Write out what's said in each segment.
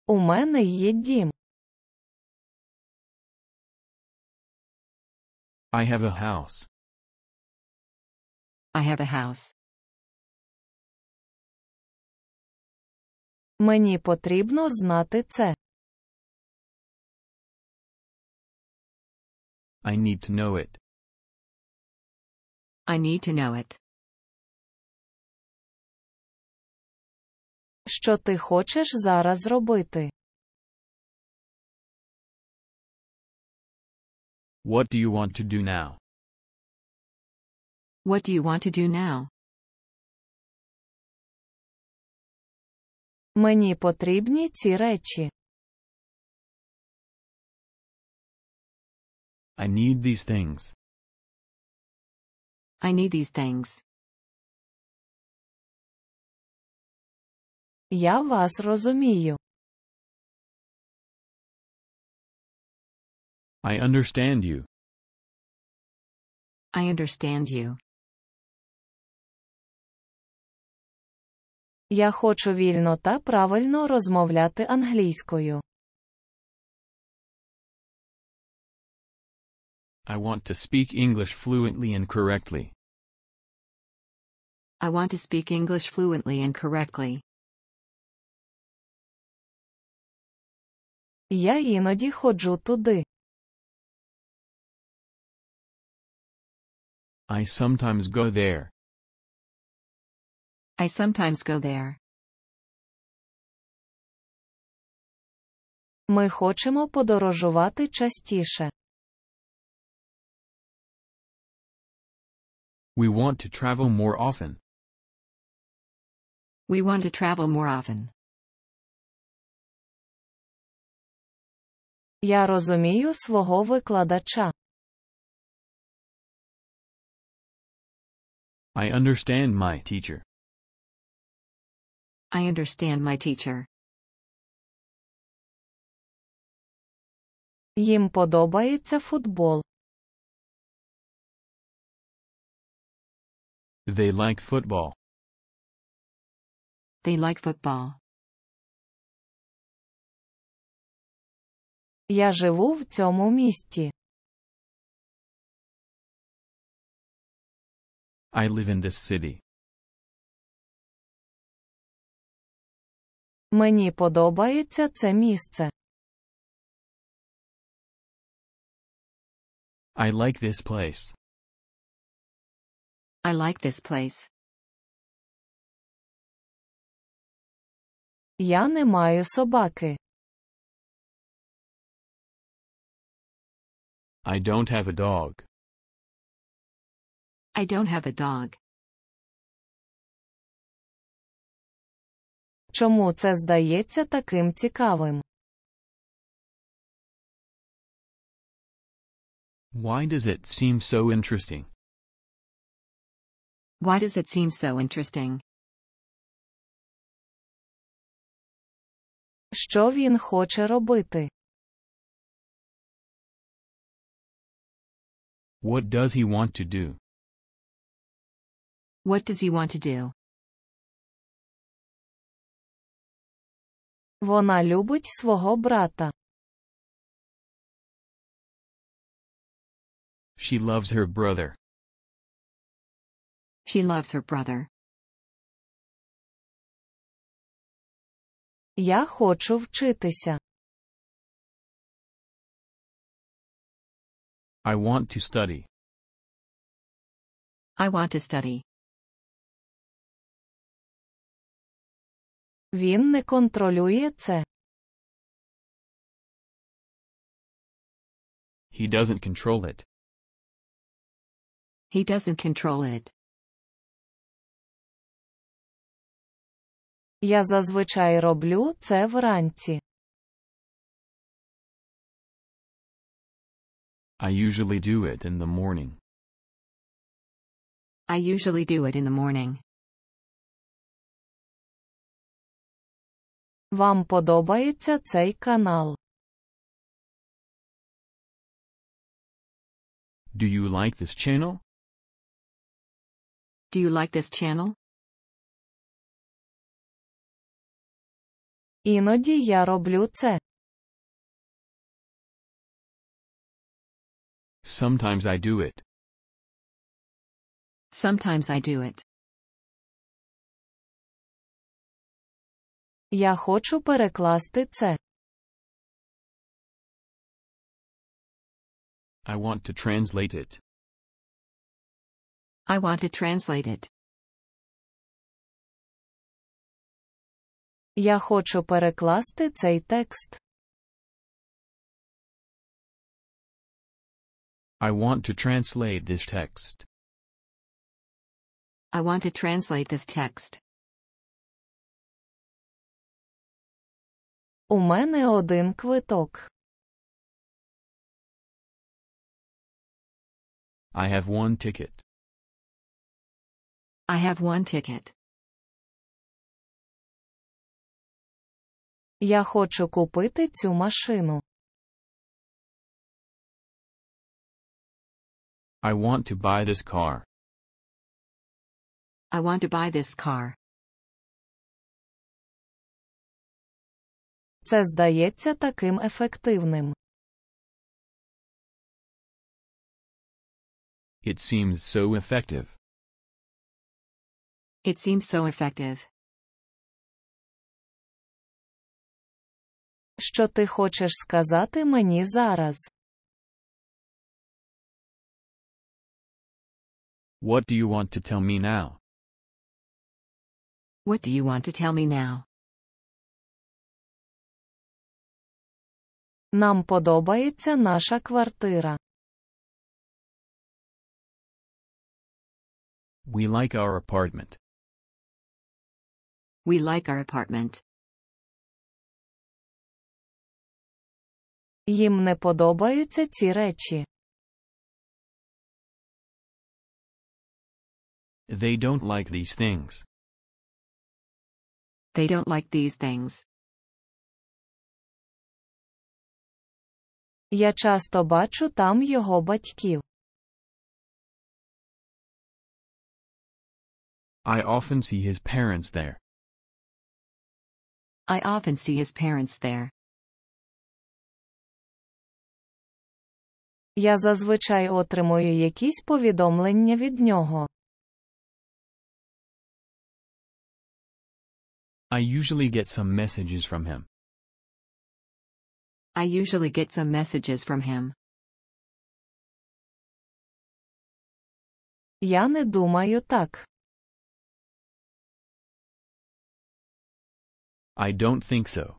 У мене є дім. I have a house. I have a house. Мені потрібно знати це. I need to know it. I need to know it. Що ти хочеш зараз зробити? What do you want to do now? What do you want to do now? Мені потрібні ці речі. I need these things. I need these things. Я вас розумію. I understand you. I understand you. Я хочу вільно та правильно розмовляти англійською. I want to speak English fluently and correctly. I want to speak English fluently and correctly. Я іноді ходжу туди. I sometimes go there. I sometimes go there. Ми хочемо подорожувати частіше. We want to travel more often. We want to travel more often. Я розумію свого викладача. I understand my teacher. I understand my teacher. Їм подобається футбол. They like football. They like football. Я живу в цьому місті. I live in this city. Мені подобається це місце. I like this place. I like this place. Я не маю собаки. I don't have a dog. I don't have a dog. Чому це здається таким цікавим? Why does it seem so interesting? Why does it seem so interesting? Що він хоче робити? What does he want to do? What does he want to do? Вона любить свого брата. She loves her brother. She loves her brother. Я хочу вчитися. I want to study. I want to study. Він не контролює це. He doesn't control it. He doesn't control it. Я зазвичай роблю це вранці. I usually do it in the morning. I usually do it in the morning. Вам подобається цей канал? Do you like this channel? Do you like this channel? Іноді я роблю це. Sometimes I do it. Sometimes I do it. Я хочу перекласти це. I want to translate it. I want to translate it. Я хочу перекласти цей текст. I want to translate this text. I want to translate this text. У мене один квиток. I have one ticket. I have one ticket. Я хочу купити цю машину. I want to buy this car. I want to buy this car. Це здається таким ефективним. It seems so effective. It seems so effective. Що ти хочеш сказати мені зараз? What do you want to tell me now? What do you want to tell me now? Нам подобається наша квартира. We like our apartment. We like our apartment. Їм не подобаються ці речі. They don't like these things. They don't like these things. Я часто бачу там його батьків. I often see his parents there. I often see his parents there. Я зазвичай отримую якісь повідомлення від нього. I usually get some messages from him. I usually get some messages from him. Я не думаю так. I don't think so.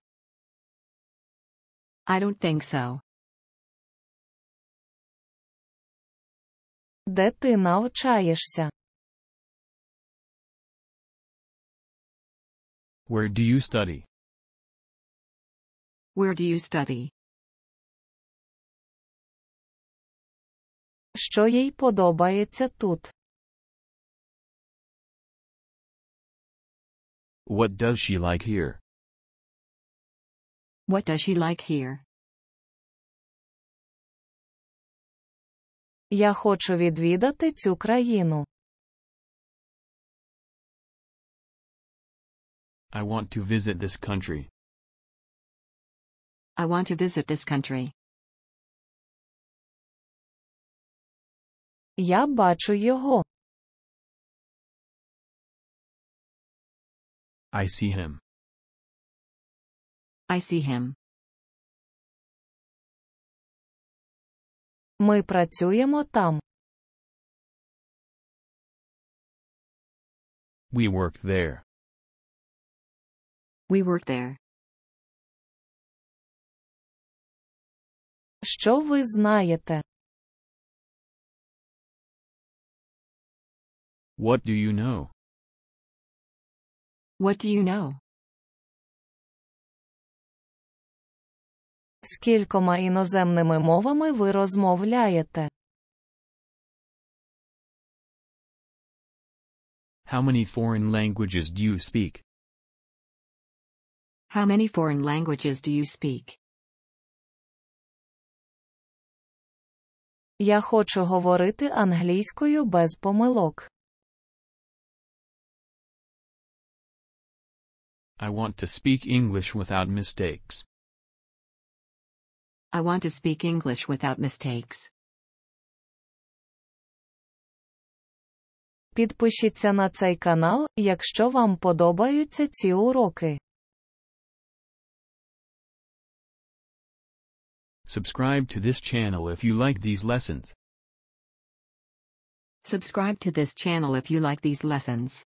I don't think so. Де ти навчаєшся? Where do you study? Where do you study? Що їй подобається тут? What does she like here? What does she like here? Я хочу відвідати цю країну. I want to visit this country. I want to visit this country. Я бачу його. I see him. I see him. Ми працюємо там. We work there. We work there. Що ви знаєте? What do you know? What do you know? Скількома іноземними мовами ви розмовляєте? How many foreign languages do you speak? How many foreign languages do you speak? Я хочу говорити англійською без помилок. I want to speak English without mistakes. I want to speak English without mistakes. Підпишіться на цей канал, якщо вам подобаються ці уроки. Subscribe to this channel if you like these lessons. Subscribe to this channel if you like these lessons.